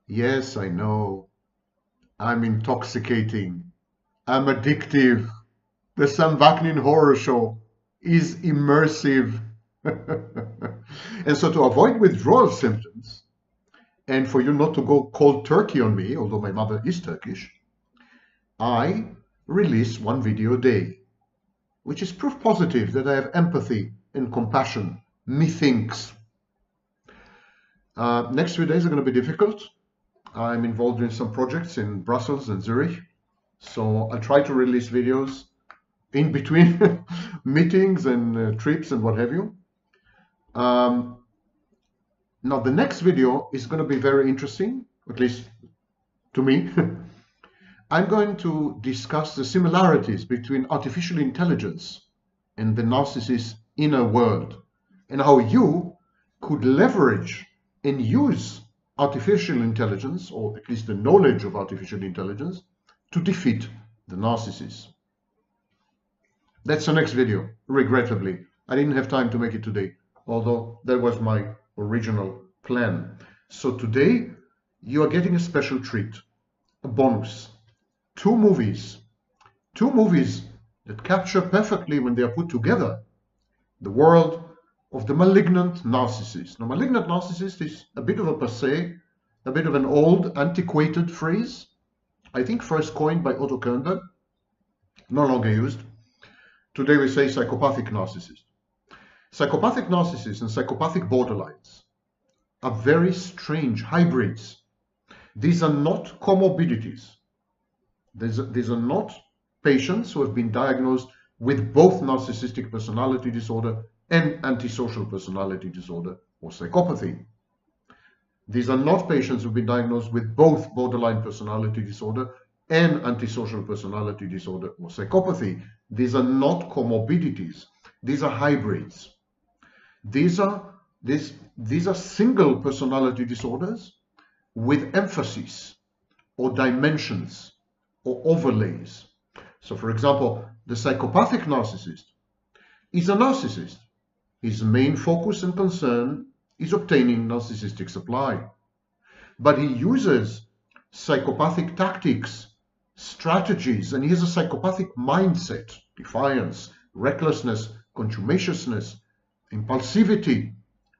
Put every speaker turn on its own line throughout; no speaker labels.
Yes, I know. I'm intoxicating. I'm addictive. The Sam Vaknin horror show is immersive. And so to avoid withdrawal symptoms, and for you not to go cold turkey on me, although my mother is Turkish, I release one video a day, which is proof positive that I have empathy and compassion, methinks. Next 3 days are going to be difficult. I'm involved in some projects in Brussels and Zurich, so I'll try to release videos in between meetings and trips and what have you. Now the next video is going to be very interesting, at least to me. I'm going to discuss the similarities between artificial intelligence and the narcissist's inner world, and how you could leverage and use artificial intelligence, or at least the knowledge of artificial intelligence, to defeat the narcissist. That's the next video, regrettably. I didn't have time to make it today, although that was my original plan. So today, you are getting a special treat, a bonus. Two movies that capture perfectly, when they are put together, the world of the malignant narcissist. Now, malignant narcissist is a bit of a passé, a bit of an old, antiquated phrase. I think first coined by Otto Kernberg, no longer used. Today we say psychopathic narcissist. Psychopathic narcissists and psychopathic borderlines are very strange hybrids. These are not comorbidities. These are not patients who have been diagnosed with both narcissistic personality disorder and antisocial personality disorder or psychopathy. These are not patients who have been diagnosed with both borderline personality disorder and antisocial personality disorder or psychopathy. These are not comorbidities. These are hybrids. These are single personality disorders with emphasis or dimensions or overlays. So, for example, the psychopathic narcissist is a narcissist. His main focus and concern is obtaining narcissistic supply. But he uses psychopathic tactics, strategies, and he has a psychopathic mindset, defiance, recklessness, contumaciousness, impulsivity,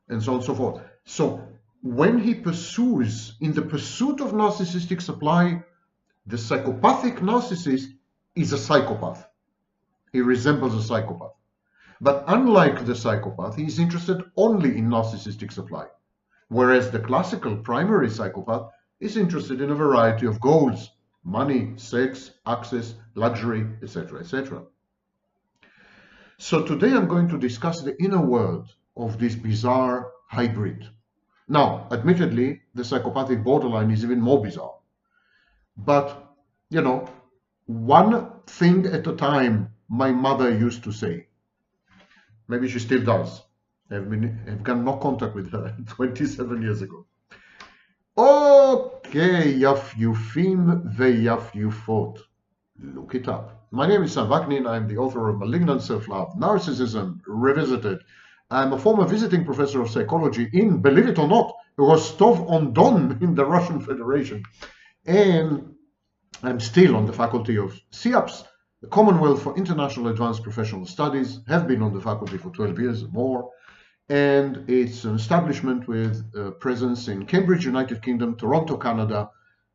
and so on and so forth. So when he pursues, in the pursuit of narcissistic supply, the psychopathic narcissist is a psychopath. He resembles a psychopath. But unlike the psychopath, he is interested only in narcissistic supply, whereas the classical primary psychopath is interested in a variety of goals: money, sex, access, luxury, etc., etc. So today I'm going to discuss the inner world of this bizarre hybrid. Now, admittedly, the psychopathic borderline is even more bizarre. But, you know, one thing at a time, my mother used to say. Maybe she still does. I've got no contact with her 27 years ago. Okay, יפיופים ויפיופות. Look it up. My name is Sam Vaknin. I'm the author of Malignant Self-Love, Narcissism Revisited. I'm a former visiting professor of psychology in, believe it or not, Rostov-on-Don in the Russian Federation. And I'm still on the faculty of CIAPS, the Commonwealth for International Advanced Professional Studies, have been on the faculty for 12 years or more. And it's an establishment with a presence in Cambridge, United Kingdom, Toronto, Canada,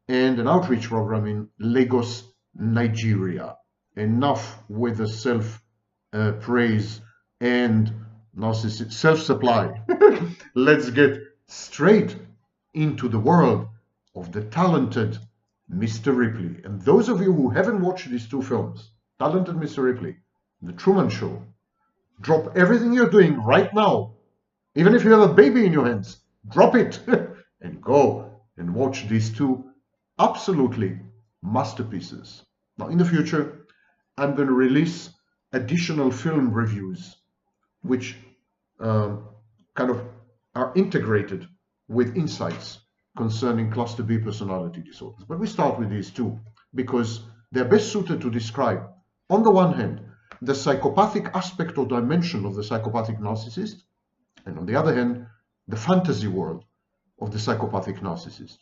and an outreach program in Lagos, Nigeria. Enough with the self-praise and narcissistic self-supply. Let's get straight into the world of the talented Mr. Ripley. And those of you who haven't watched these two films, Talented Mr. Ripley, The Truman Show, drop everything you're doing right now. Even if you have a baby in your hands, drop it and go and watch these two absolutely masterpieces. Now, in the future, I'm going to release additional film reviews which kind of are integrated with insights concerning cluster B personality disorders. But we start with these two because they're best suited to describe, on the one hand, the psychopathic aspect or dimension of the psychopathic narcissist, and on the other hand, the fantasy world of the psychopathic narcissist.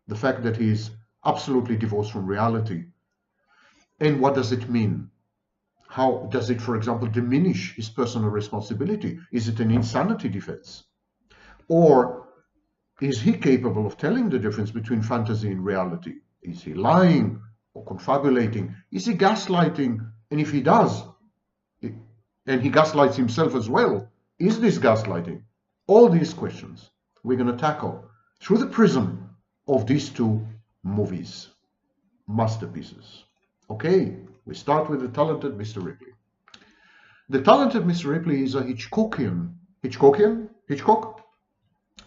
the fact that he is absolutely divorced from reality. And what does it mean? How does it, for example, diminish his personal responsibility? Is it an insanity defense? Or is he capable of telling the difference between fantasy and reality? Is he lying or confabulating? Is he gaslighting? And if he does, and he gaslights himself as well, is this gaslighting? All these questions we're going to tackle through the prism of these two movies, masterpieces. Okay, we start with the talented Mr. Ripley. The talented Mr. Ripley is a Hitchcock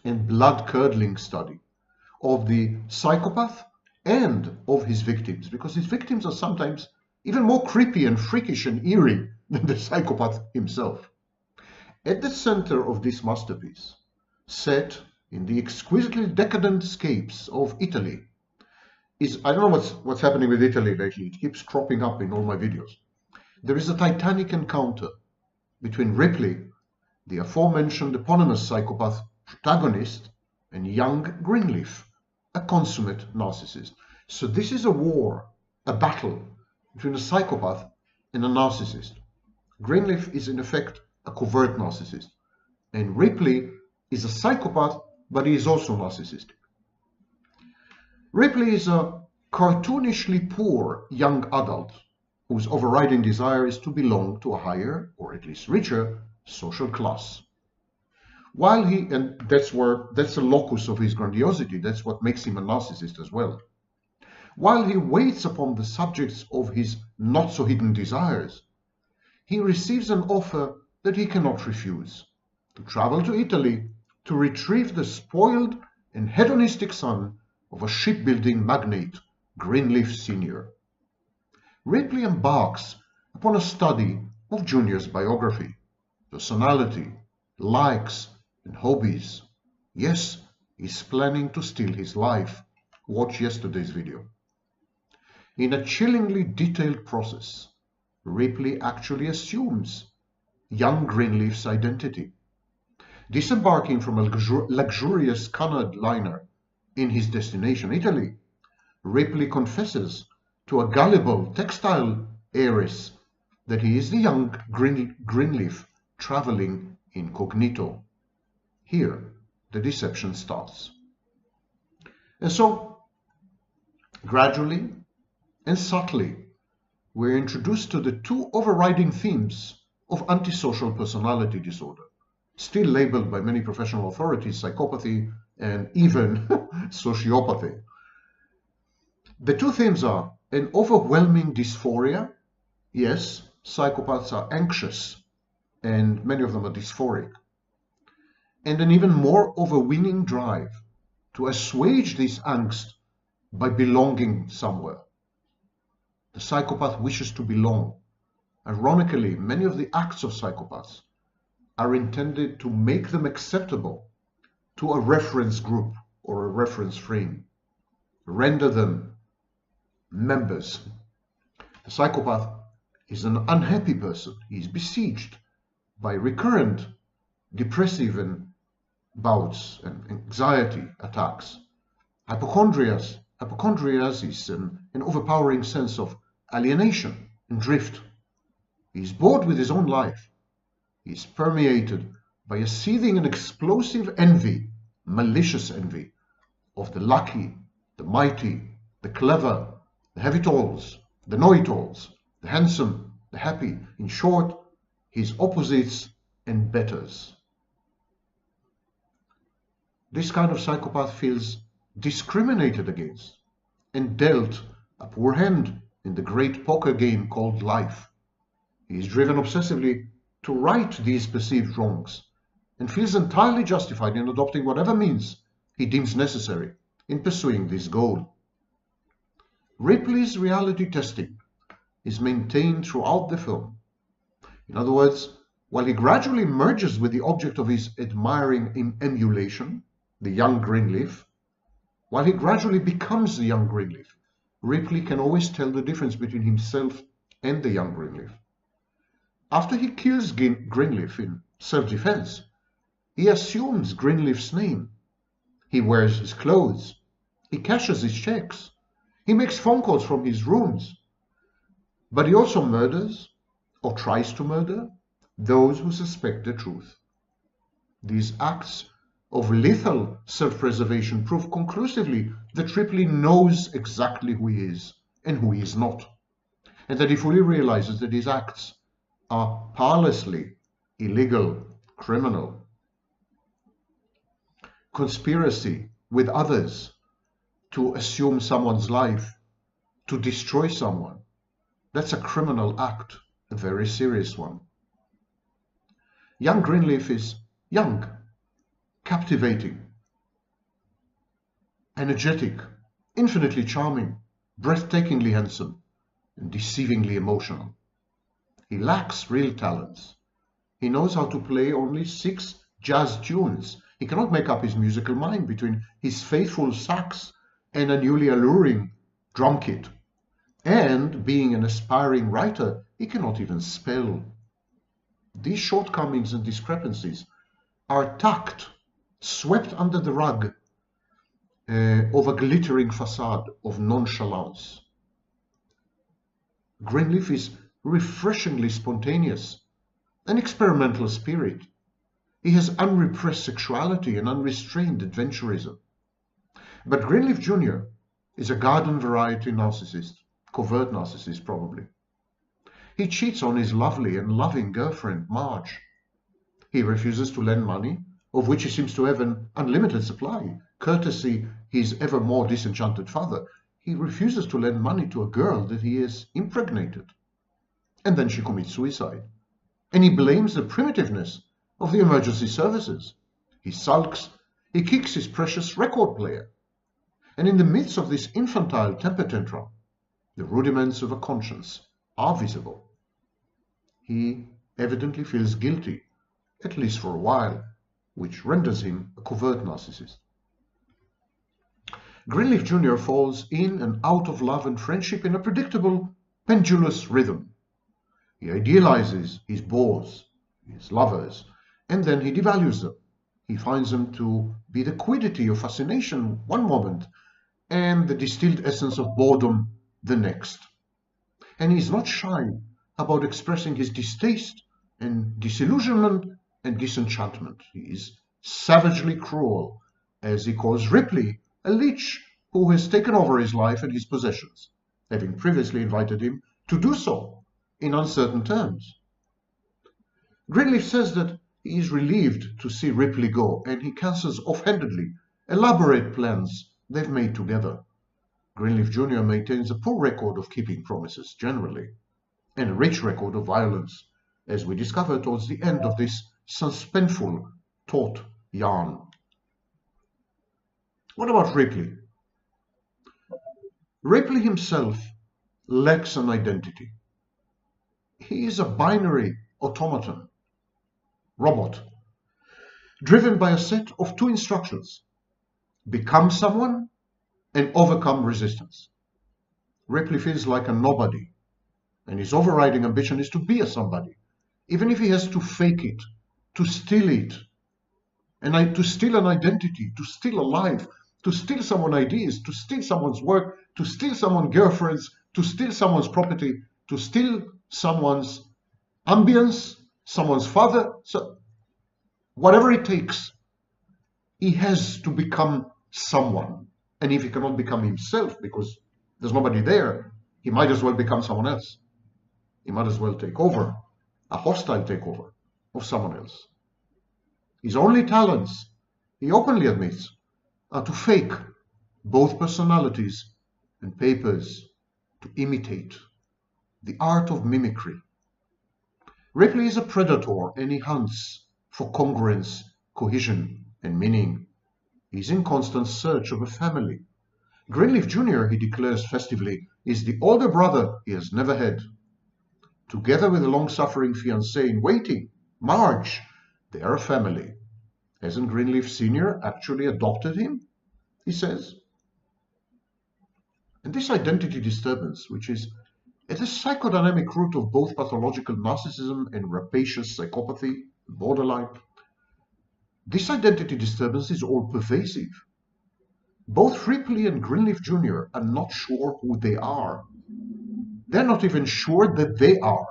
and blood-curdling study of the psychopath and of his victims, because his victims are sometimes even more creepy and freakish and eerie than the psychopath himself. At the center of this masterpiece, set in the exquisitely decadent scapes of Italy, is, I don't know what's happening with Italy lately, it keeps cropping up in all my videos. There is a titanic encounter between Ripley, the aforementioned eponymous psychopath protagonist, and young Greenleaf, a consummate narcissist. So this is a war, a battle between a psychopath and a narcissist. Greenleaf is in effect a covert narcissist, and Ripley is a psychopath, but he is also narcissistic. Ripley is a cartoonishly poor young adult whose overriding desire is to belong to a higher, or at least richer, social class. While he, and that's the locus of his grandiosity, that's what makes him a narcissist as well. While he waits upon the subjects of his not-so-hidden desires, he receives an offer that he cannot refuse, to travel to Italy to retrieve the spoiled and hedonistic son of a shipbuilding magnate, Greenleaf Sr. Ripley embarks upon a study of Junior's biography, personality, likes, and hobbies. Yes, he's planning to steal his life. Watch yesterday's video. In a chillingly detailed process, Ripley actually assumes young Greenleaf's identity. Disembarking from a luxurious Cunard liner in his destination, Italy, Ripley confesses to a gullible textile heiress that he is the young Greenleaf traveling incognito. Here, the deception starts. And so, gradually and subtly, we're introduced to the two overriding themes of antisocial personality disorder, still labeled by many professional authorities psychopathy and even sociopathy. The two themes are an overwhelming dysphoria. Yes, psychopaths are anxious, and many of them are dysphoric. And an even more overweening drive to assuage this angst by belonging somewhere. The psychopath wishes to belong. Ironically, many of the acts of psychopaths are intended to make them acceptable to a reference group or a reference frame, render them members. The psychopath is an unhappy person. He is besieged by recurrent depressive and bouts and anxiety attacks, hypochondriasis, and an overpowering sense of alienation and drift. He is bored with his own life. He is permeated by a seething and explosive envy, malicious envy, of the lucky, the mighty, the clever, the have-it-alls, the know-it-alls, the handsome, the happy. In short, his opposites and betters. This kind of psychopath feels discriminated against and dealt a poor hand in the great poker game called life. He is driven obsessively to right these perceived wrongs and feels entirely justified in adopting whatever means he deems necessary in pursuing this goal. Ripley's reality testing is maintained throughout the film. In other words, while he gradually merges with the object of his admiring emulation, the young Greenleaf, while he gradually becomes the young Greenleaf, Ripley can always tell the difference between himself and the young Greenleaf. After he kills Greenleaf in self-defense, he assumes Greenleaf's name. He wears his clothes. He cashes his checks. He makes phone calls from his rooms. But he also murders, or tries to murder, those who suspect the truth. These acts of lethal self-preservation prove conclusively that Ripley knows exactly who he is and who he is not, and that he fully realizes that his acts are powerlessly illegal, criminal. Conspiracy with others to assume someone's life, to destroy someone, that's a criminal act, a very serious one. Young Greenleaf is young, captivating, energetic, infinitely charming, breathtakingly handsome, and deceivingly emotional. He lacks real talents. He knows how to play only 6 jazz tunes. He cannot make up his musical mind between his faithful sax and a newly alluring drum kit. And being an aspiring writer, he cannot even spell. These shortcomings and discrepancies are tucked, swept under the rug of a glittering facade of nonchalance. Greenleaf is refreshingly spontaneous, an experimental spirit. He has unrepressed sexuality and unrestrained adventurism. But Greenleaf Jr. is a garden variety narcissist, covert narcissist probably. He cheats on his lovely and loving girlfriend, Marge. He refuses to lend money, of which he seems to have an unlimited supply, courtesy his ever more disenchanted father. He refuses to lend money to a girl that he has impregnated. And then she commits suicide. And he blames the primitiveness of the emergency services. He sulks, he kicks his precious record player. And in the midst of this infantile temper tantrum, the rudiments of a conscience are visible. He evidently feels guilty, at least for a while, which renders him a covert narcissist. Greenleaf Jr. falls in and out of love and friendship in a predictable, pendulous rhythm. He idealizes his bores, his lovers, and then he devalues them. He finds them to be the quiddity of fascination one moment and the distilled essence of boredom the next. And he is not shy about expressing his distaste and disillusionment and disenchantment. He is savagely cruel, as he calls Ripley a leech who has taken over his life and his possessions, having previously invited him to do so in uncertain terms. Greenleaf says that he is relieved to see Ripley go, and he cancels offhandedly elaborate plans they've made together. Greenleaf Jr. maintains a poor record of keeping promises generally, and a rich record of violence, as we discover towards the end of this suspenseful, taut yarn. What about Ripley? Ripley himself lacks an identity. He is a binary automaton, robot, driven by a set of 2 instructions: become someone and overcome resistance. Ripley feels like a nobody, and his overriding ambition is to be a somebody, even if he has to fake it, to steal it, and to steal an identity, to steal a life, to steal someone's ideas, to steal someone's work, to steal someone's girlfriends, to steal someone's property, to steal someone's ambience, someone's father. So whatever it takes, he has to become someone. And if he cannot become himself because there's nobody there, he might as well become someone else. He might as well take over, a hostile takeover of someone else. His only talents, he openly admits, are to fake both personalities and papers, to imitate, the art of mimicry. Ripley is a predator, and he hunts for congruence, cohesion, and meaning. He's in constant search of a family. Greenleaf Jr., he declares festively, is the older brother he has never had. Together with a long-suffering fiancée in waiting, Marge, they are a family. Hasn't Greenleaf Sr. actually adopted him? He says. And this identity disturbance, which is at the psychodynamic root of both pathological narcissism and rapacious psychopathy, borderline, this identity disturbance is all-pervasive. Both Ripley and Greenleaf Jr. are not sure who they are. They're not even sure that they are.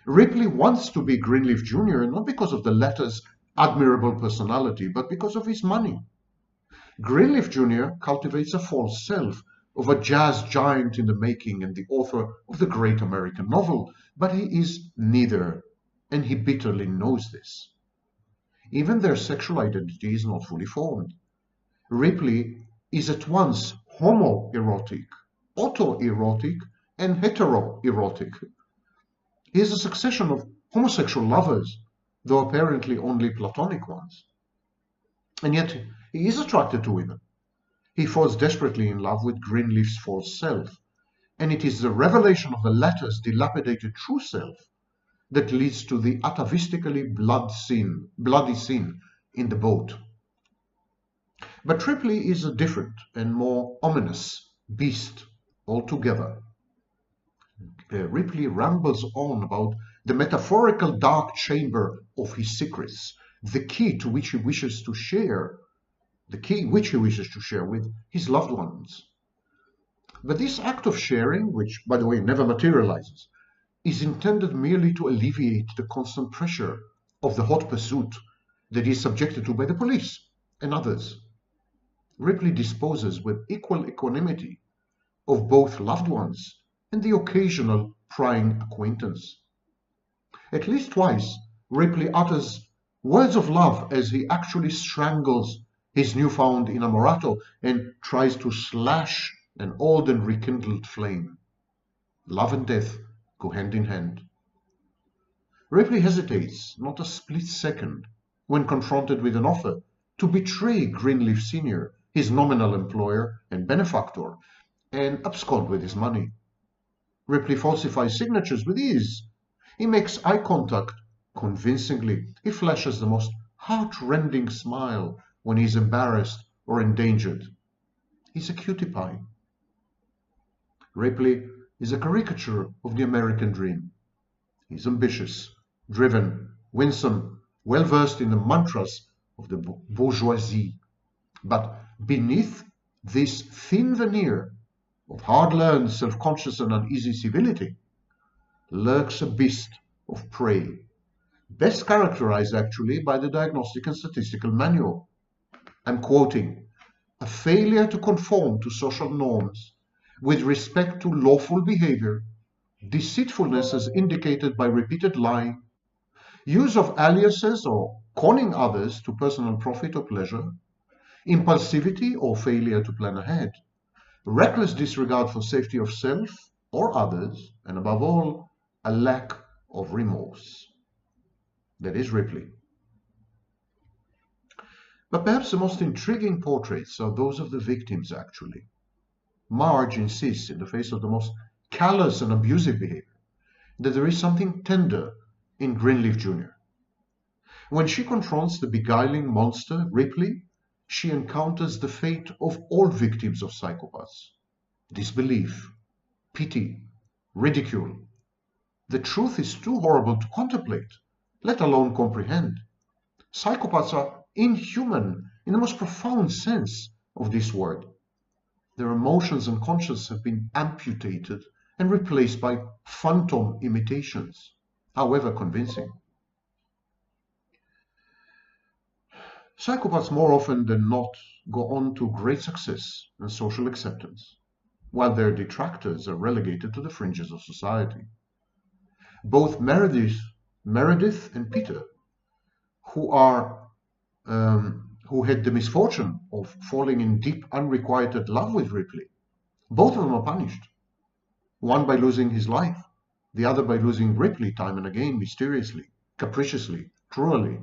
Ripley wants to be Greenleaf Jr. not because of the latter's admirable personality, but because of his money. Greenleaf Jr. cultivates a false self of a jazz giant in the making and the author of the great American novel, but he is neither, and he bitterly knows this. Even their sexual identity is not fully formed. Ripley is at once homoerotic, autoerotic, and heteroerotic. He is a succession of homosexual lovers, though apparently only platonic ones. And yet he is attracted to women. He falls desperately in love with Greenleaf's false self, and it is the revelation of the latter's dilapidated true self that leads to the atavistically bloody scene in the boat. But Ripley is a different and more ominous beast altogether. Ripley rambles on about the metaphorical dark chamber of his secrets, the key which he wishes to share with his loved ones. But this act of sharing, which, by the way, never materializes, is intended merely to alleviate the constant pressure of the hot pursuit that he is subjected to by the police and others. Ripley disposes with equal equanimity of both loved ones and the occasional prying acquaintance. At least twice, Ripley utters words of love as he actually strangles his newfound inamorato and tries to slash an old and rekindled flame. Love and death go hand in hand. Ripley hesitates not a split second when confronted with an offer to betray Greenleaf Sr., his nominal employer and benefactor, and abscond with his money. Ripley falsifies signatures with ease. He makes eye contact convincingly. He flashes the most heart-rending smile when he is embarrassed or endangered. He's a cutie pie. Ripley is a caricature of the American dream. He's ambitious, driven, winsome, well-versed in the mantras of the bourgeoisie. But beneath this thin veneer of hard-learned, self-conscious and uneasy civility lurks a beast of prey, best characterized actually by the Diagnostic and Statistical Manual. I'm quoting, "A failure to conform to social norms with respect to lawful behavior, deceitfulness as indicated by repeated lying, use of aliases or conning others to personal profit or pleasure, impulsivity or failure to plan ahead, reckless disregard for safety of self or others, and above all, a lack of remorse." That is Ripley. But perhaps the most intriguing portraits are those of the victims, actually. Marge insists, in the face of the most callous and abusive behavior, that there is something tender in Greenleaf Jr. When she confronts the beguiling monster, Ripley, she encounters the fate of all victims of psychopaths: disbelief, pity, ridicule. The truth is too horrible to contemplate, let alone comprehend. Psychopaths are inhuman in the most profound sense of this word. Their emotions and conscience have been amputated and replaced by phantom imitations, however convincing. Psychopaths more often than not go on to great success and social acceptance, while their detractors are relegated to the fringes of society. Both Meredith and Peter, who had the misfortune of falling in deep, unrequited love with Ripley, both of them are punished. One by losing his life, the other by losing Ripley time and again, mysteriously, capriciously, cruelly.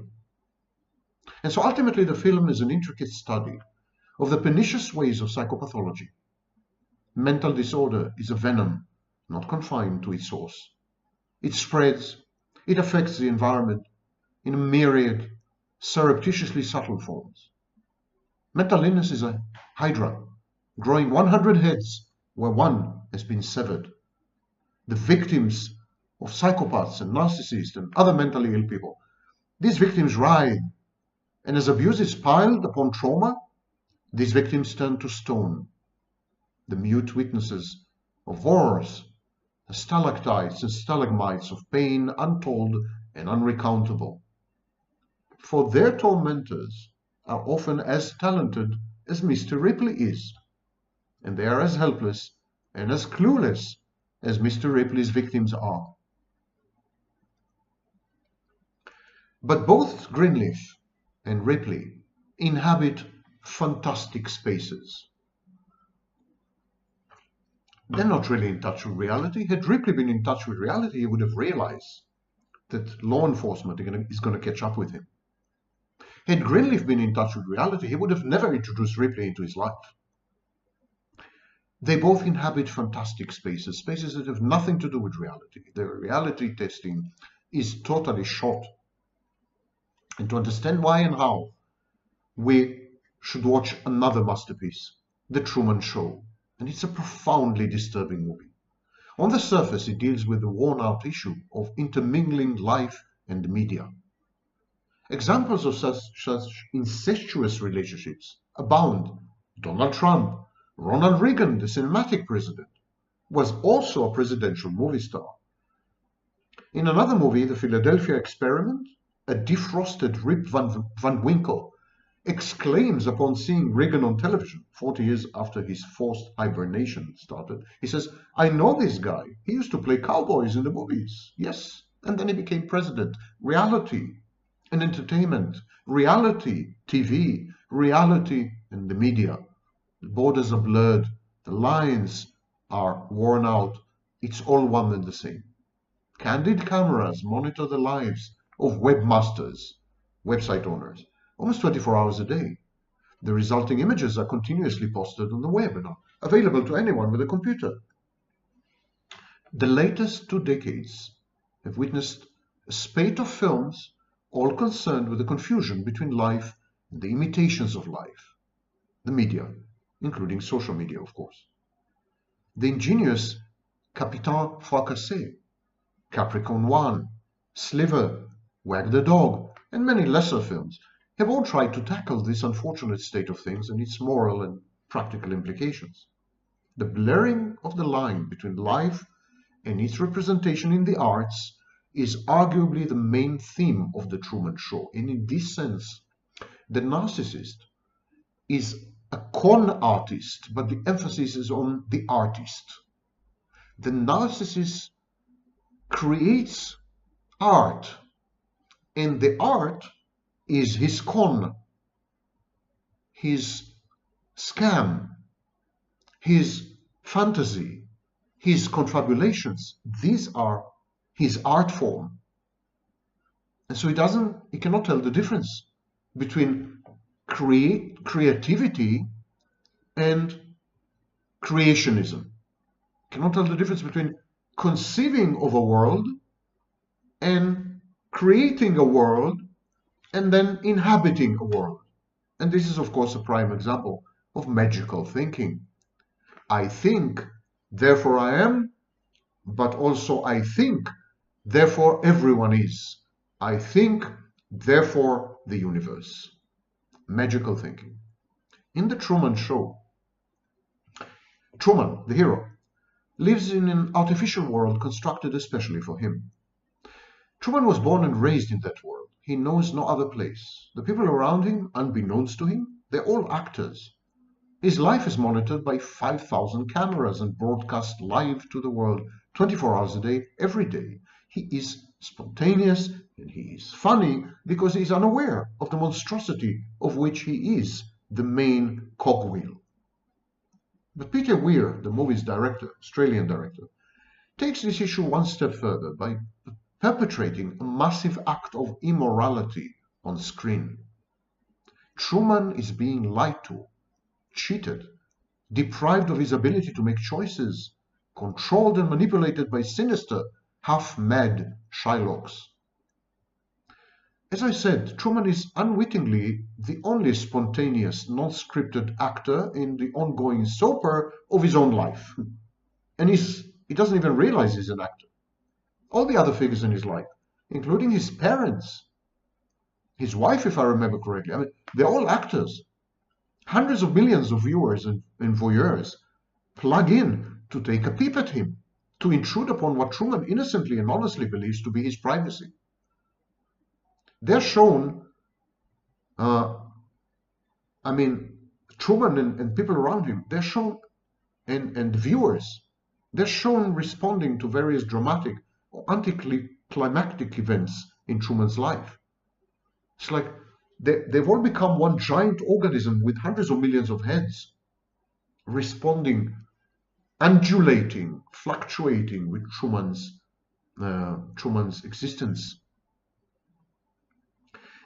And so ultimately the film is an intricate study of the pernicious ways of psychopathology. Mental disorder is a venom not confined to its source. It spreads, it affects the environment in a myriad, surreptitiously subtle forms. Mental illness is a hydra, growing 100 heads where one has been severed. The victims of psychopaths and narcissists and other mentally ill people, these victims writhe, and as abuse is piled upon trauma, These victims turn to stone, the mute witnesses of horrors, the stalactites and stalagmites of pain untold and unrecountable. For their tormentors are often as talented as Mr. Ripley is, and they are as helpless and as clueless as Mr. Ripley's victims are. But both Greenleaf and Ripley inhabit fantastic spaces. They're not really in touch with reality. Had Ripley been in touch with reality, he would have realized that law enforcement is going to catch up with him. Had Greenleaf been in touch with reality, he would have never introduced Ripley into his life. They both inhabit fantastic spaces, spaces that have nothing to do with reality. Their reality testing is totally shot. And to understand why and how, we should watch another masterpiece, The Truman Show. And it's a profoundly disturbing movie. On the surface, it deals with the worn-out issue of intermingling life and media. Examples of such incestuous relationships abound. Donald Trump, Ronald Reagan, the cinematic president, was also a presidential movie star. In another movie, The Philadelphia Experiment, a defrosted Rip Van Winkle exclaims upon seeing Reagan on television 40 years after his forced hibernation started. He says, "I know this guy. He used to play cowboys in the movies." Yes, and then he became president. Reality and entertainment, reality, TV, reality and the media. The borders are blurred. The lines are worn out. It's all one and the same. Candid cameras monitor the lives of webmasters, website owners, almost 24 hours a day. The resulting images are continuously posted on the web and are available to anyone with a computer. The latest 2 decades have witnessed a spate of films all concerned with the confusion between life and the imitations of life. The media, including social media, of course. The ingenious Capitaine Fracassé, Capricorn One, Sliver, Wag the Dog, and many lesser films have all tried to tackle this unfortunate state of things and its moral and practical implications. The blurring of the line between life and its representation in the arts is arguably the main theme of The Truman Show. And in this sense, the narcissist is a con artist, but the emphasis is on the artist. The narcissist creates art, and the art is his con, his scam, his fantasy, his confabulations. These are his art form. And so he cannot tell the difference between creativity and creationism. He cannot tell the difference between conceiving of a world and creating a world and then inhabiting a world. And this is, of course, a prime example of magical thinking. I think, therefore I am, but also I think, therefore everyone is. I think, therefore the universe. Magical thinking. In The Truman Show, Truman, the hero, lives in an artificial world constructed especially for him. Truman was born and raised in that world. He knows no other place. The people around him, unbeknownst to him, they're all actors. His life is monitored by 5,000 cameras and broadcast live to the world 24 hours a day, every day. He is spontaneous and he is funny because he is unaware of the monstrosity of which he is the main cogwheel. But Peter Weir, the movie's director, Australian director, takes this issue one step further by perpetrating a massive act of immorality on screen. Truman is being lied to, cheated, deprived of his ability to make choices, controlled and manipulated by sinister, half-mad Shylocks. As I said, Truman is unwittingly the only spontaneous, non-scripted actor in the ongoing soaper of his own life. And he doesn't even realize he's an actor. All the other figures in his life, including his parents, his wife, if I remember correctly, they're all actors. Hundreds of millions of viewers and voyeurs plug in to take a peep at him, to intrude upon what Truman innocently and honestly believes to be his privacy. They're shown, Truman and people around him, they're shown, and viewers, they're shown responding to various dramatic or anticlimactic events in Truman's life. It's like they've all become one giant organism with hundreds of millions of heads, responding, undulating, fluctuating with Truman's existence.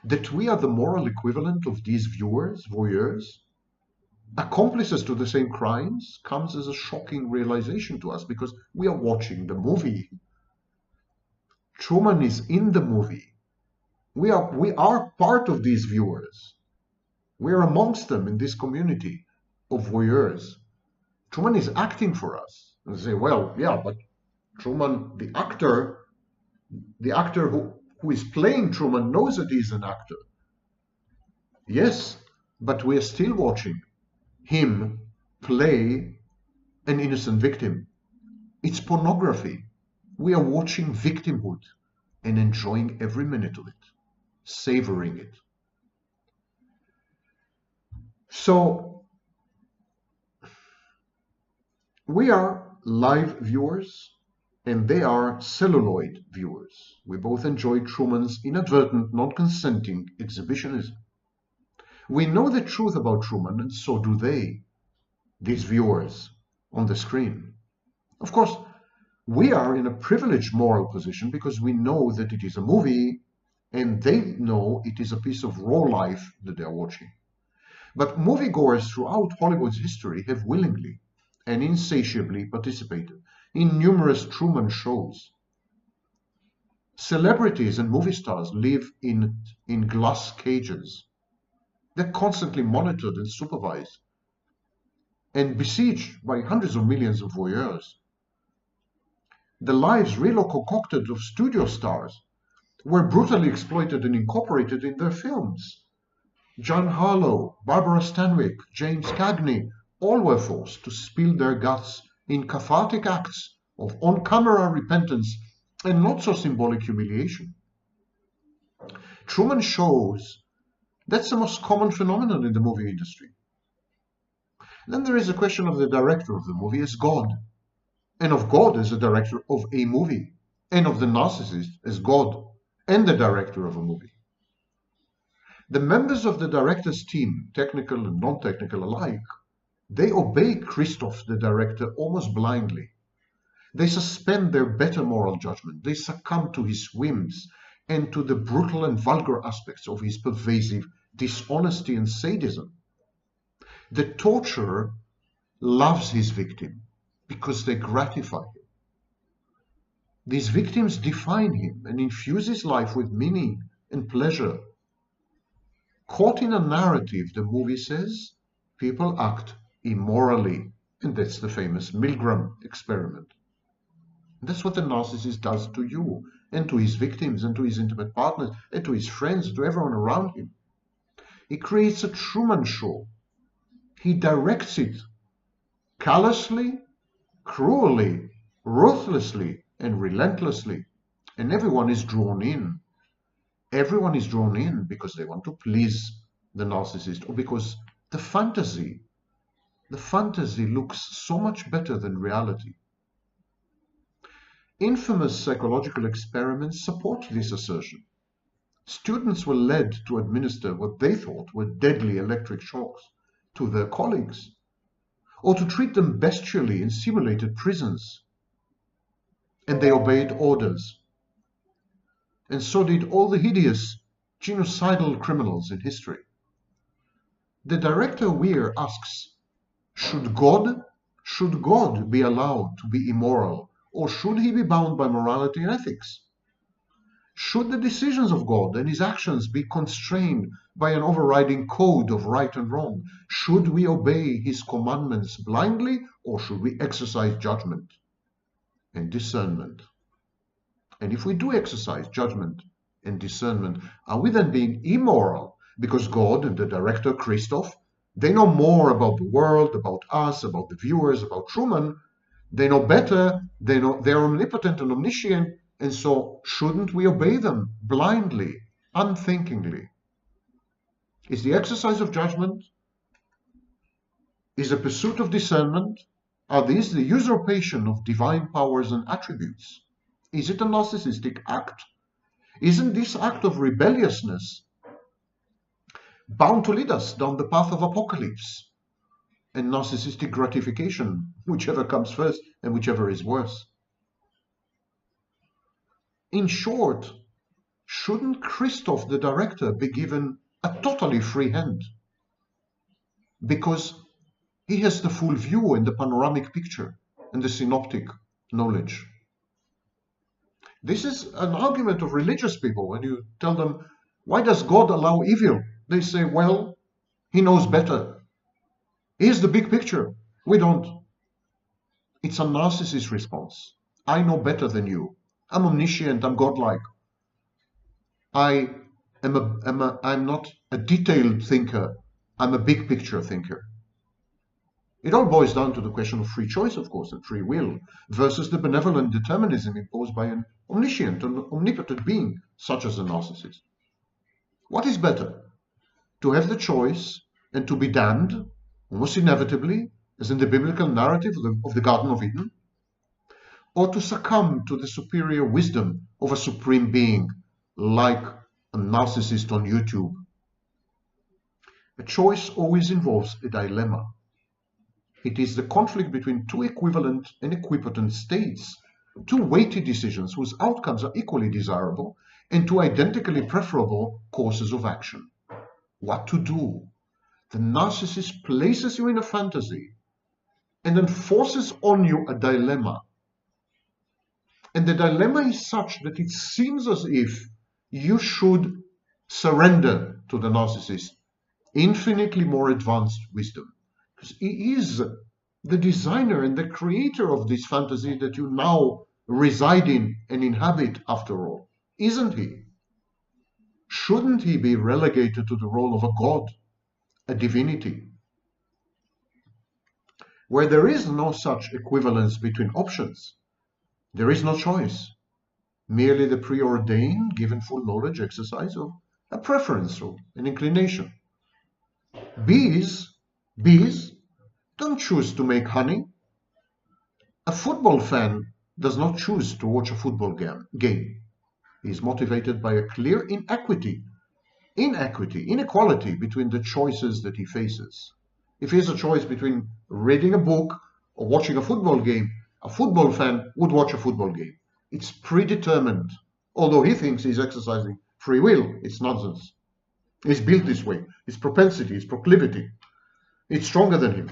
That we are the moral equivalent of these viewers, voyeurs, accomplices to the same crimes, comes as a shocking realization to us, because we are watching the movie. Truman is in the movie. We are part of these viewers. We are amongst them in this community of voyeurs. Truman is acting for us. And they say, well, yeah, but Truman, the actor who is playing Truman knows that he's an actor. Yes, but we are still watching him play an innocent victim. It's pornography. We are watching victimhood and enjoying every minute of it, savoring it. So we are live viewers and they are celluloid viewers. We both enjoy Truman's inadvertent, non-consenting exhibitionism. We know the truth about Truman, and so do they, these viewers on the screen. Of course, we are in a privileged moral position because we know that it is a movie and they know it is a piece of raw life that they are watching. But moviegoers throughout Hollywood's history have willingly and insatiably participated in numerous Truman shows. Celebrities and movie stars live in glass cages. They're constantly monitored and supervised and besieged by hundreds of millions of voyeurs. The lives really concocted of studio stars were brutally exploited and incorporated in their films. John Harlow, Barbara Stanwyck, James Cagney, all were forced to spill their guts in cathartic acts of on-camera repentance and not so symbolic humiliation. Truman shows that's the most common phenomenon in the movie industry. Then there is a question of the director of the movie as God, and of God as the director of a movie, and of the narcissist as God and the director of a movie. The members of the director's team, technical and non-technical alike, they obey Christoph, the director, almost blindly. They suspend their better moral judgment. They succumb to his whims and to the brutal and vulgar aspects of his pervasive dishonesty and sadism. The torturer loves his victim because they gratify him. These victims define him and infuse his life with meaning and pleasure. Caught in a narrative, the movie says, people act immorally, and that's the famous Milgram experiment. And that's what the narcissist does to you, and to his victims, and to his intimate partners, and to his friends, to everyone around him. He creates a Truman Show. He directs it callously, cruelly, ruthlessly, and relentlessly. And everyone is drawn in. Everyone is drawn in because they want to please the narcissist, or because the fantasy looks so much better than reality. Infamous psychological experiments support this assertion. Students were led to administer what they thought were deadly electric shocks to their colleagues, or to treat them bestially in simulated prisons. And they obeyed orders. And so did all the hideous genocidal criminals in history. The director Weir asks, should God be allowed to be immoral, or should he be bound by morality and ethics? Should the decisions of God and his actions be constrained by an overriding code of right and wrong? Should we obey his commandments blindly, or should we exercise judgment and discernment? And if we do exercise judgment and discernment, are we then being immoral because God and the director Christoph They know more about the world, about us, about the viewers, about Truman. They know better, they're omnipotent and omniscient, and so shouldn't we obey them blindly, unthinkingly? Is the exercise of judgment, is a pursuit of discernment, are these the usurpation of divine powers and attributes? Is it a narcissistic act? Isn't this act of rebelliousness bound to lead us down the path of apocalypse and narcissistic gratification, whichever comes first and whichever is worse? In short, shouldn't Christoph, the director, be given a totally free hand? Because he has the full view and the panoramic picture and the synoptic knowledge. This is an argument of religious people. When you tell them, why does God allow evil? They say, well, he knows better. Here's the big picture. We don't. It's a narcissist response. I know better than you. I'm omniscient. I'm godlike. I'm not a detailed thinker. I'm a big picture thinker. It all boils down to the question of free choice, of course, and free will, versus the benevolent determinism imposed by an omniscient and omnipotent being, such as a narcissist. What is better? To have the choice and to be damned, almost inevitably, as in the biblical narrative of the Garden of Eden, or to succumb to the superior wisdom of a supreme being, like a narcissist on YouTube? A choice always involves a dilemma. It is the conflict between two equivalent and equipotent states, two weighty decisions whose outcomes are equally desirable, and two identically preferable courses of action. What to do? The narcissist places you in a fantasy and then forces on you a dilemma. And the dilemma is such that it seems as if you should surrender to the narcissist infinitely more advanced wisdom. Because he is the designer and the creator of this fantasy that you now reside in and inhabit, after all, isn't he? Shouldn't he be relegated to the role of a god, a divinity, where there is no such equivalence between options? There is no choice, merely the preordained, given full knowledge exercise of a preference or an inclination. Bees don't choose to make honey. A football fan does not choose to watch a football game. He is motivated by a clear inequality between the choices that he faces. If he has a choice between reading a book or watching a football game, a football fan would watch a football game. It's predetermined. Although he thinks he's exercising free will, it's nonsense. He's built this way. His propensity, his proclivity, it's stronger than him.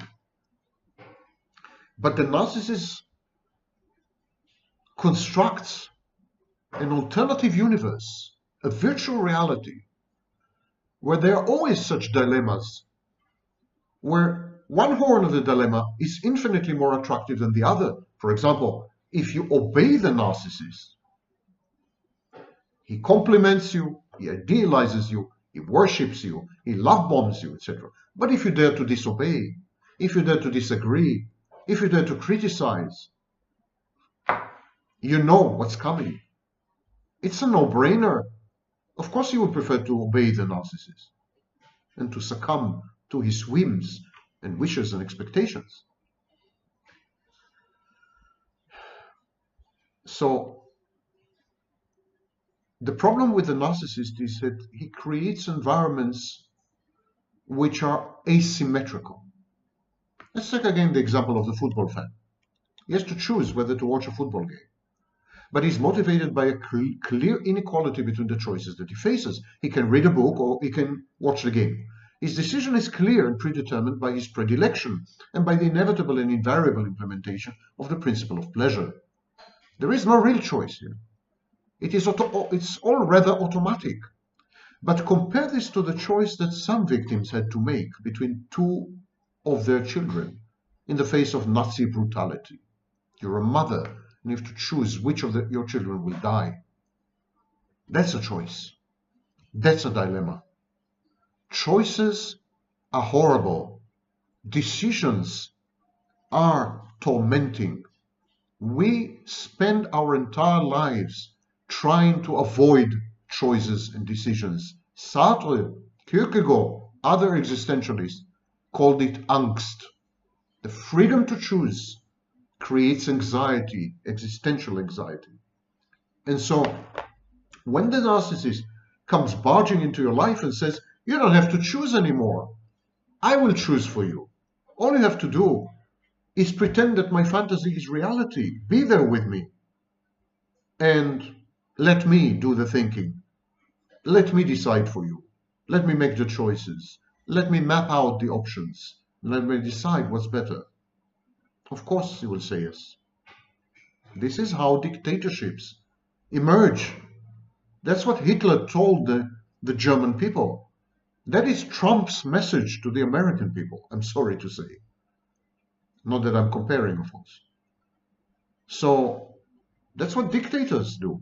But the narcissist constructs an alternative universe, a virtual reality, where there are always such dilemmas, where one horn of the dilemma is infinitely more attractive than the other. For example, if you obey the narcissist, he compliments you, he idealizes you, he worships you, he love bombs you, etc. But if you dare to disobey, if you dare to disagree, if you dare to criticize, you know what's coming. It's a no-brainer. Of course you would prefer to obey the narcissist and to succumb to his whims and wishes and expectations. So the problem with the narcissist is that he creates environments which are asymmetrical. Let's take again the example of the football fan. He has to choose whether to watch a football game. But he's motivated by a clear inequality between the choices that he faces. He can read a book or he can watch the game. His decision is clear and predetermined by his predilection and by the inevitable and invariable implementation of the principle of pleasure. There is no real choice here. It's all rather automatic. But compare this to the choice that some victims had to make between two of their children in the face of Nazi brutality. You're a mother and you have to choose which of your children will die. That's a choice. That's a dilemma. Choices are horrible. Decisions are tormenting. We spend our entire lives trying to avoid choices and decisions. Sartre, Kierkegaard, other existentialists called it angst. The freedom to choose creates anxiety, existential anxiety. And so when the narcissist comes barging into your life and says, you don't have to choose anymore, I will choose for you. All you have to do is pretend that my fantasy is reality. Be there with me. And let me do the thinking. Let me decide for you. Let me make the choices. Let me map out the options. Let me decide what's better. Of course, you will say yes. This is how dictatorships emerge. That's what Hitler told the German people. That is Trump's message to the American people, I'm sorry to say. Not that I'm comparing, of course. So that's what dictators do.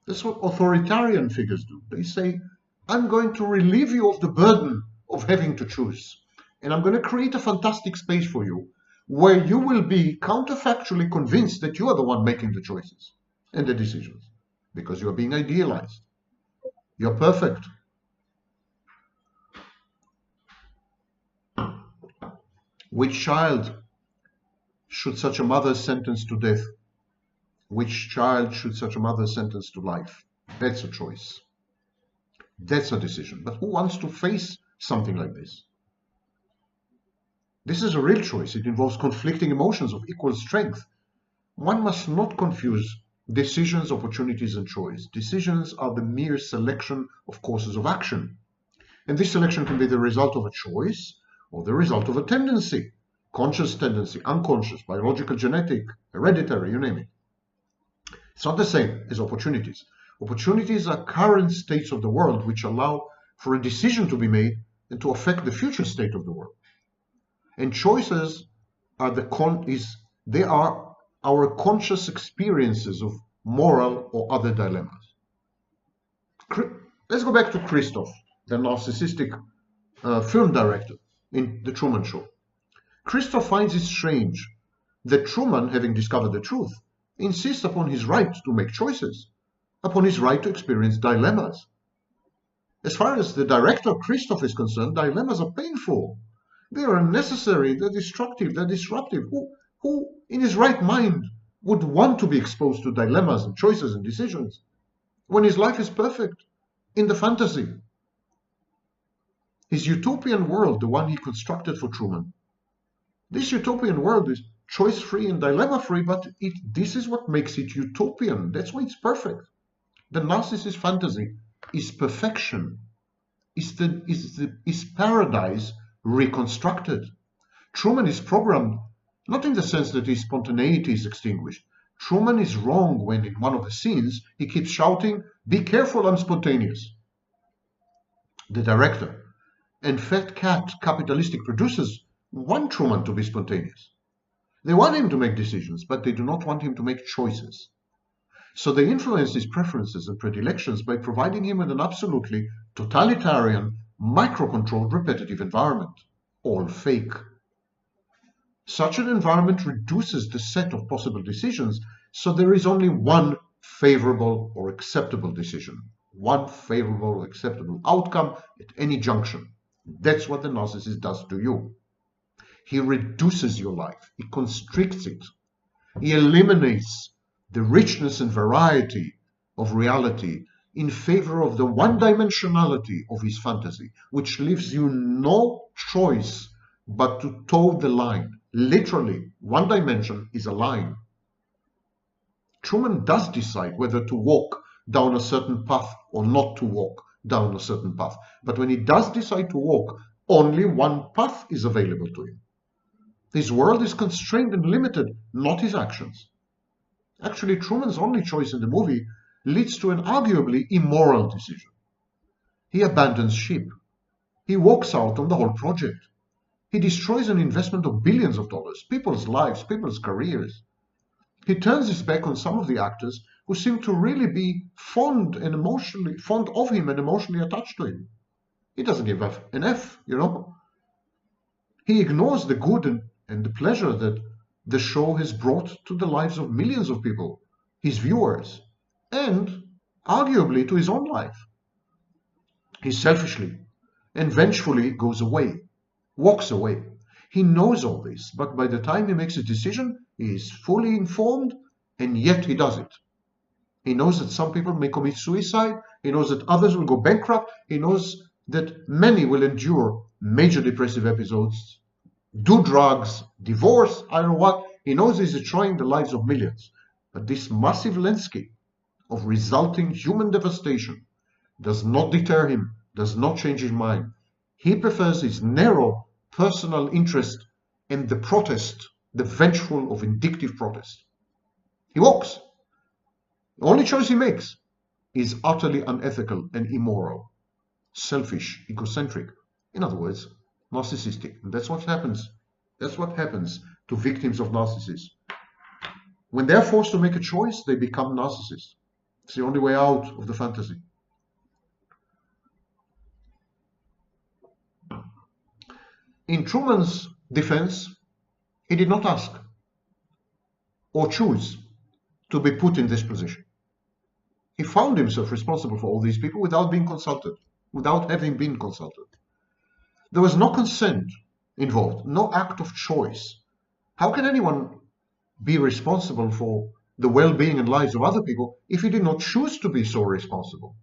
That's what authoritarian figures do. They say, I'm going to relieve you of the burden of having to choose. And I'm going to create a fantastic space for you where you will be counterfactually convinced that you are the one making the choices and the decisions because you are being idealized. You're perfect. Which child should such a mother sentence to death? Which child should such a mother sentence to life? That's a choice. That's a decision. But who wants to face something like this? This is a real choice. It involves conflicting emotions of equal strength. One must not confuse decisions, opportunities, and choice. Decisions are the mere selection of courses of action. And this selection can be the result of a choice or the result of a tendency. Conscious tendency, unconscious, biological, genetic, hereditary, you name it. It's not the same as opportunities. Opportunities are current states of the world which allow for a decision to be made and to affect the future state of the world. And choices are they are our conscious experiences of moral or other dilemmas. Let's go back to Christoph, the narcissistic film director in The Truman Show. Christoph finds it strange that Truman, having discovered the truth, insists upon his right to make choices, upon his right to experience dilemmas. As far as the director Christoph is concerned, dilemmas are painful. They are unnecessary, they're destructive, they're disruptive. Who in his right mind would want to be exposed to dilemmas and choices and decisions when his life is perfect in the fantasy? His utopian world, the one he constructed for Truman, this utopian world is choice-free and dilemma-free, but this is what makes it utopian. That's why it's perfect. The narcissist fantasy is perfection, is paradise reconstructed. Truman is programmed, not in the sense that his spontaneity is extinguished. Truman is wrong when in one of the scenes he keeps shouting, "Be careful, I'm spontaneous." The director and fat cat capitalistic producers want Truman to be spontaneous. They want him to make decisions, but they do not want him to make choices. So they influence his preferences and predilections by providing him with an absolutely totalitarian, micro-controlled, repetitive environment, all fake. Such an environment reduces the set of possible decisions, so there is only one favorable or acceptable decision, one favorable or acceptable outcome at any junction. That's what the narcissist does to you. He reduces your life. He constricts it. He eliminates the richness and variety of reality in favor of the one-dimensionality of his fantasy, which leaves you no choice but to toe the line. Literally, one dimension is a line. Truman does decide whether to walk down a certain path or not to walk down a certain path. But when he does decide to walk, only one path is available to him. His world is constrained and limited, not his actions. Actually, Truman's only choice in the movie leads to an arguably immoral decision. He abandons ship. He walks out on the whole project. He destroys an investment of billions of dollars, people's lives, people's careers. He turns his back on some of the actors who seem to really be fond of him and emotionally attached to him. He doesn't give an F, you know. He ignores the good and the pleasure that the show has brought to the lives of millions of people, his viewers, and arguably to his own life. He selfishly and vengefully goes away, walks away. He knows all this, but by the time he makes a decision, he is fully informed, and yet he does it. He knows that some people may commit suicide. He knows that others will go bankrupt. He knows that many will endure major depressive episodes, do drugs, divorce, I don't know what. He knows he's destroying the lives of millions. But this massive landscape of resulting human devastation does not deter him, does not change his mind. He prefers his narrow personal interest and the protest, the vengeful or vindictive protest. He walks. The only choice he makes is utterly unethical and immoral, selfish, egocentric, in other words, narcissistic. And that's what happens. That's what happens to victims of narcissists. When they're forced to make a choice, they become narcissists. It's the only way out of the fantasy. In Truman's defense, he did not ask or choose to be put in this position. He found himself responsible for all these people without being consulted, without having been consulted. There was no consent involved, no act of choice. How can anyone be responsible for the well-being and lives of other people if he did not choose to be so responsible?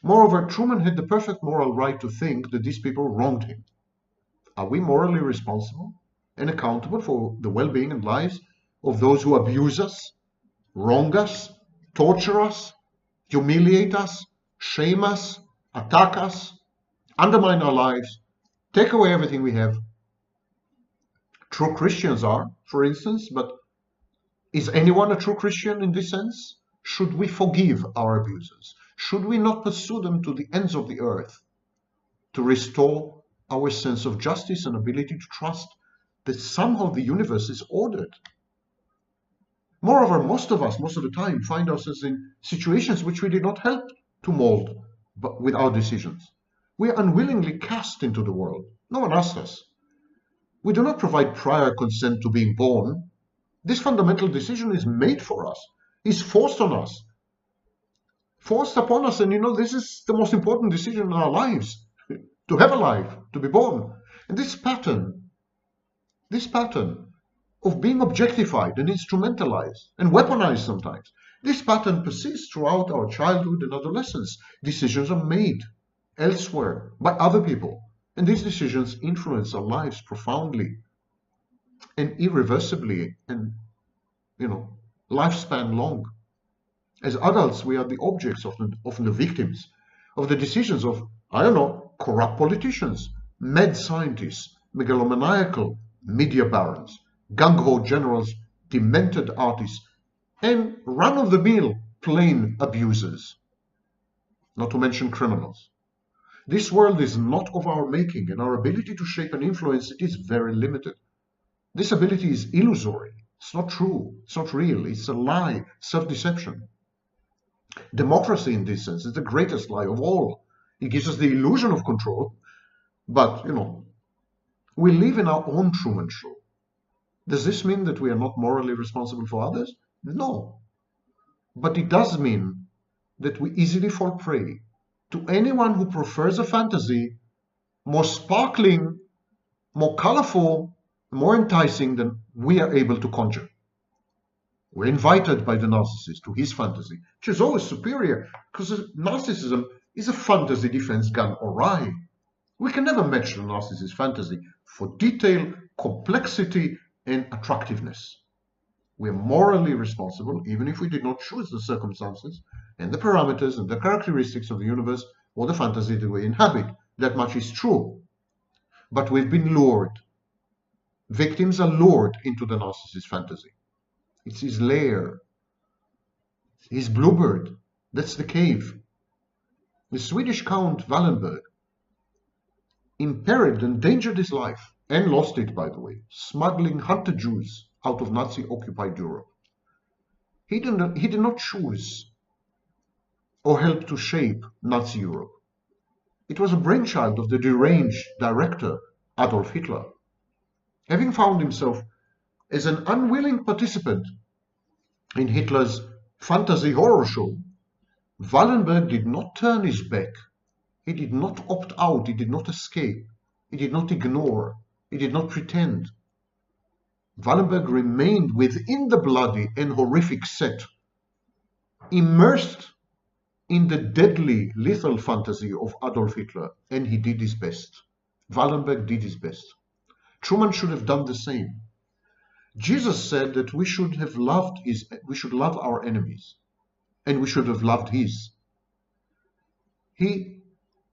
Moreover, Truman had the perfect moral right to think that these people wronged him. Are we morally responsible and accountable for the well-being and lives of those who abuse us, wrong us, torture us, humiliate us, shame us, attack us, undermine our lives, take away everything we have? True Christians are, for instance, but is anyone a true Christian in this sense? Should we forgive our abusers? Should we not pursue them to the ends of the earth to restore our sense of justice and ability to trust that somehow the universe is ordered? Moreover, most of us, most of the time, find ourselves in situations which we did not help to mold but with our decisions. We are unwillingly cast into the world. No one asked us. We do not provide prior consent to being born. This fundamental decision is made for us, is forced on us, forced upon us. And this is the most important decision in our lives, to have a life, to be born. And this pattern of being objectified and instrumentalized and weaponized sometimes, this pattern persists throughout our childhood and adolescence. Decisions are made elsewhere by other people, and these decisions influence our lives profoundly and irreversibly and, lifespan long. As adults, we are the objects, often the victims of the decisions of, corrupt politicians, mad scientists, megalomaniacal media barons, gung-ho generals, demented artists, and run-of-the-mill plain abusers, not to mention criminals. This world is not of our making, and our ability to shape and influence it is very limited. This ability is illusory. It's not true. It's not real. It's a lie, self-deception. Democracy, in this sense, is the greatest lie of all. It gives us the illusion of control, but, we live in our own Truman Show. Does this mean that we are not morally responsible for others? No. But it does mean that we easily fall prey to anyone who prefers a fantasy more sparkling, more colorful, more enticing than we are able to conjure. We're invited by the narcissist to his fantasy, which is always superior, because narcissism is a fantasy defense gone awry. We can never match the narcissist's fantasy for detail, complexity, and attractiveness. We are morally responsible, even if we did not choose the circumstances and the parameters and the characteristics of the universe or the fantasy that we inhabit. That much is true. But we've been lured. Victims are lured into the narcissist's fantasy. It's his lair, his bluebird. That's the cave. The Swedish Count Wallenberg imperiled, endangered his life, and lost it, by the way, smuggling hunter Jews out of Nazi-occupied Europe. He did not choose or help to shape Nazi Europe. It was a brainchild of the deranged director Adolf Hitler. Having found himself as an unwilling participant in Hitler's fantasy horror show, Wallenberg did not turn his back. He did not opt out. He did not escape. He did not ignore. He did not pretend. Wallenberg remained within the bloody and horrific set, immersed in the deadly, lethal fantasy of Adolf Hitler, and he did his best. Wallenberg did his best. Truman should have done the same. Jesus said that we should love our enemies, and we should have loved his. He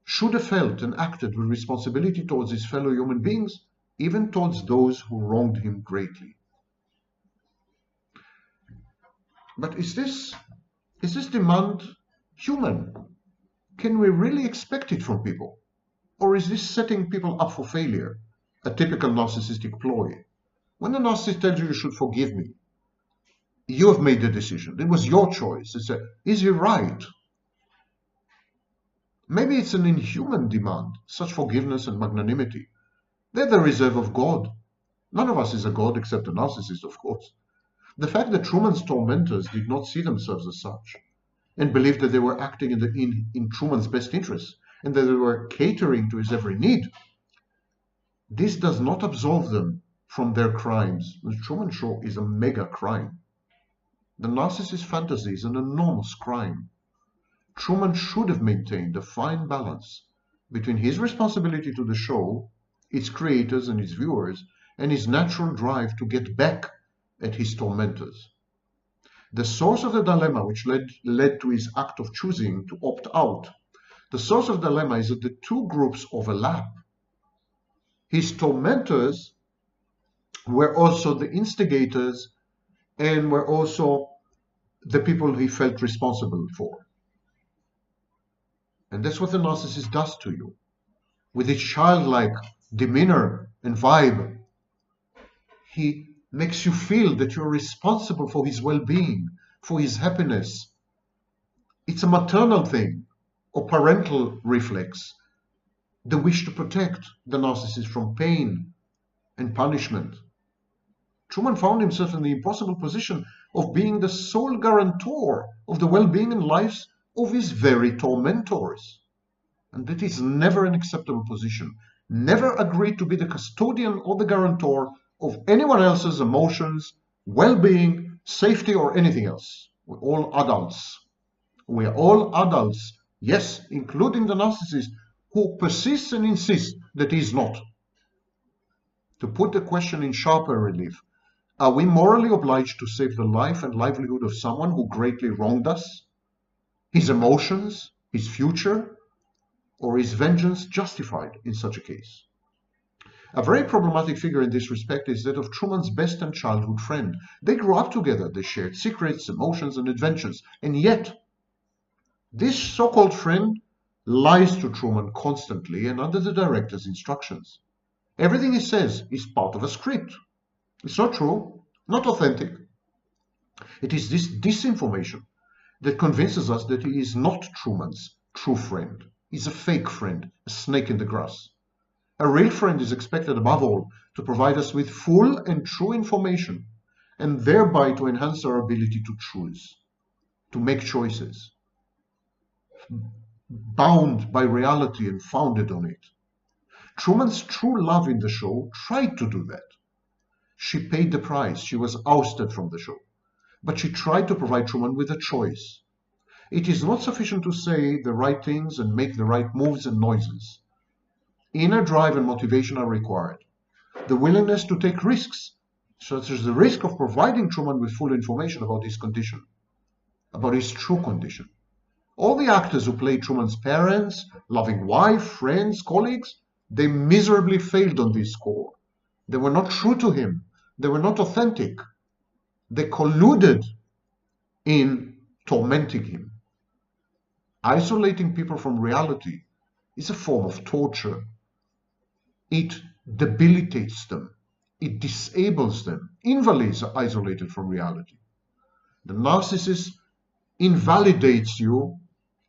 should have felt and acted with responsibility towards his fellow human beings, even towards those who wronged him greatly. But is this demand human? Can we really expect it from people? Or is this setting people up for failure, a typical narcissistic ploy? When a narcissist tells you should forgive me, you have made the decision. It was your choice. Is he right? Maybe it's an inhuman demand, such forgiveness and magnanimity. They're the reserve of God. None of us is a God except a narcissist, of course. The fact that Truman's tormentors did not see themselves as such and believed that they were acting in Truman's best interest and that they were catering to his every need, this does not absolve them from their crimes. The Truman Show is a mega crime. The narcissist fantasy is an enormous crime. Truman should have maintained a fine balance between his responsibility to the show, its creators and its viewers, and his natural drive to get back at his tormentors. The source of the dilemma which led to his act of choosing to opt out, the source of the dilemma is that the two groups overlap. His tormentors were also the instigators and were also the people he felt responsible for. And that's what the narcissist does to you. With his childlike demeanor and vibe, he makes you feel that you're responsible for his well-being, for his happiness. It's a maternal thing or parental reflex, the wish to protect the narcissist from pain and punishment. Truman found himself in the impossible position of being the sole guarantor of the well-being and lives of his very tormentors. And that is never an acceptable position. Never agree to be the custodian or the guarantor of anyone else's emotions, well-being, safety, or anything else. We're all adults. We are all adults, yes, including the narcissist, who persists and insists that he is not. To put the question in sharper relief, are we morally obliged to save the life and livelihood of someone who greatly wronged us? His emotions, his future, or is vengeance justified in such a case? A very problematic figure in this respect is that of Truman's best and childhood friend. They grew up together, they shared secrets, emotions, and adventures, and yet this so-called friend lies to Truman constantly and under the director's instructions. Everything he says is part of a script. It's not true, not authentic. It is this disinformation that convinces us that he is not Truman's true friend. He's a fake friend, a snake in the grass. A real friend is expected above all to provide us with full and true information and thereby to enhance our ability to choose, to make choices, bound by reality and founded on it. Truman's true love in the show tried to do that. She paid the price. She was ousted from the show. But she tried to provide Truman with a choice. It is not sufficient to say the right things and make the right moves and noises. Inner drive and motivation are required. The willingness to take risks, such as the risk of providing Truman with full information about his condition, about his true condition. All the actors who played Truman's parents, loving wife, friends, colleagues, they miserably failed on this score. They were not true to him. They were not authentic. They colluded in tormenting him. Isolating people from reality is a form of torture. It debilitates them. It disables them. Invalids are isolated from reality. The narcissist invalidates you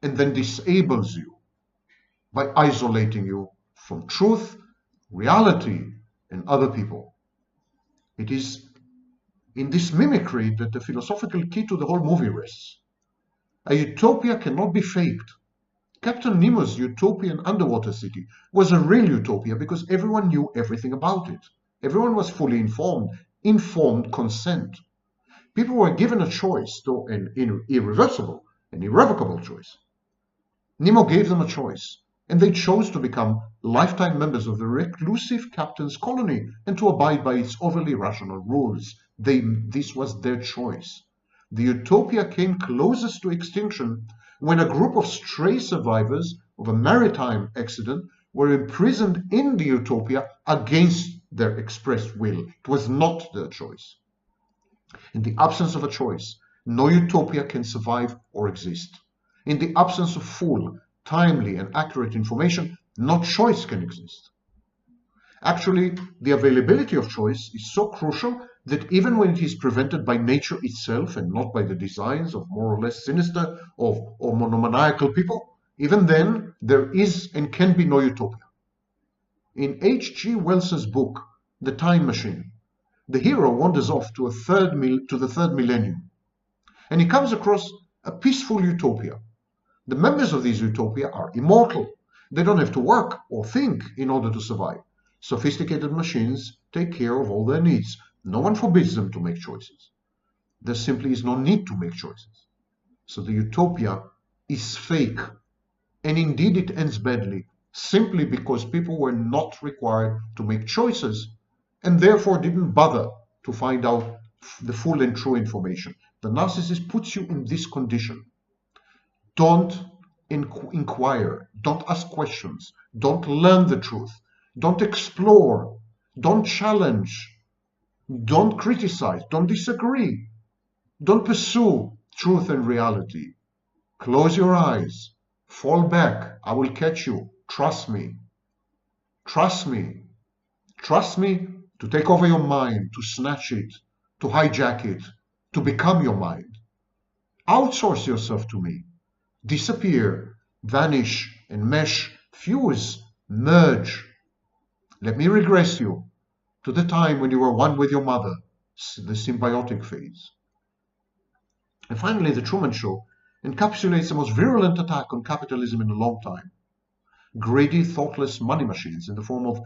and then disables you by isolating you from truth, reality, and other people. It is in this mimicry that the philosophical key to the whole movie rests. A utopia cannot be faked. Captain Nemo's utopian underwater city was a real utopia because everyone knew everything about it. Everyone was fully informed, informed consent. People were given a choice, though an irreversible and irrevocable choice. Nemo gave them a choice, and they chose to become lifetime members of the reclusive captain's colony and to abide by its overly rational rules. This was their choice. The utopia came closest to extinction when a group of stray survivors of a maritime accident were imprisoned in the utopia against their expressed will. It was not their choice. In the absence of a choice, no utopia can survive or exist. In the absence of full, timely, and accurate information, no choice can exist. Actually, the availability of choice is so crucial that even when it is prevented by nature itself and not by the designs of more or less sinister or monomaniacal people, even then there is and can be no utopia. In H.G. Wells's book, The Time Machine, the hero wanders off to the third millennium, and he comes across a peaceful utopia. The members of this utopia are immortal. They don't have to work or think in order to survive. Sophisticated machines take care of all their needs. No one forbids them to make choices. There simply is no need to make choices. So the utopia is fake, and indeed it ends badly, simply because people were not required to make choices and therefore didn't bother to find out the full and true information. The narcissist puts you in this condition. Don't inquire, don't ask questions, don't learn the truth, don't explore, don't challenge, don't criticize, don't disagree, don't pursue truth and reality. Close your eyes, fall back, I will catch you, trust me. Trust me. Trust me to take over your mind, to snatch it, to hijack it, to become your mind. Outsource yourself to me. Disappear, vanish, enmesh, fuse, merge. Let me regress you to the time when you were one with your mother, the symbiotic phase. And finally, the Truman Show encapsulates the most virulent attack on capitalism in a long time. Greedy, thoughtless money machines in the form of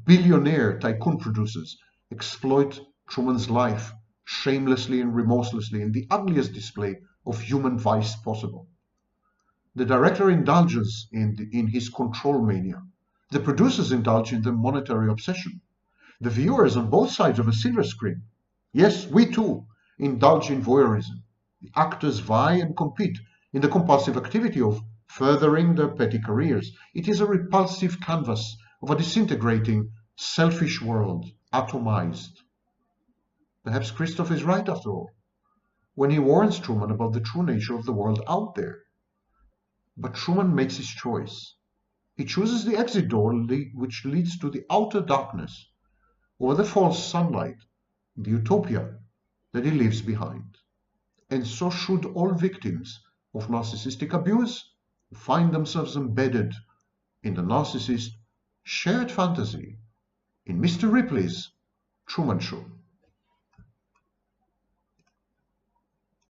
billionaire tycoon producers exploit Truman's life shamelessly and remorselessly in the ugliest display of human vice possible. The director indulges in his control mania. The producers indulge in their monetary obsession. The viewers on both sides of a silver screen, yes, we too, indulge in voyeurism. The actors vie and compete in the compulsive activity of furthering their petty careers. It is a repulsive canvas of a disintegrating, selfish world, atomized. Perhaps Christoph is right after all, when he warns Truman about the true nature of the world out there. But Truman makes his choice. He chooses the exit door which leads to the outer darkness, or the false sunlight, the utopia that he leaves behind. And so should all victims of narcissistic abuse who find themselves embedded in the narcissist's shared fantasy in Mr. Ripley's Truman Show.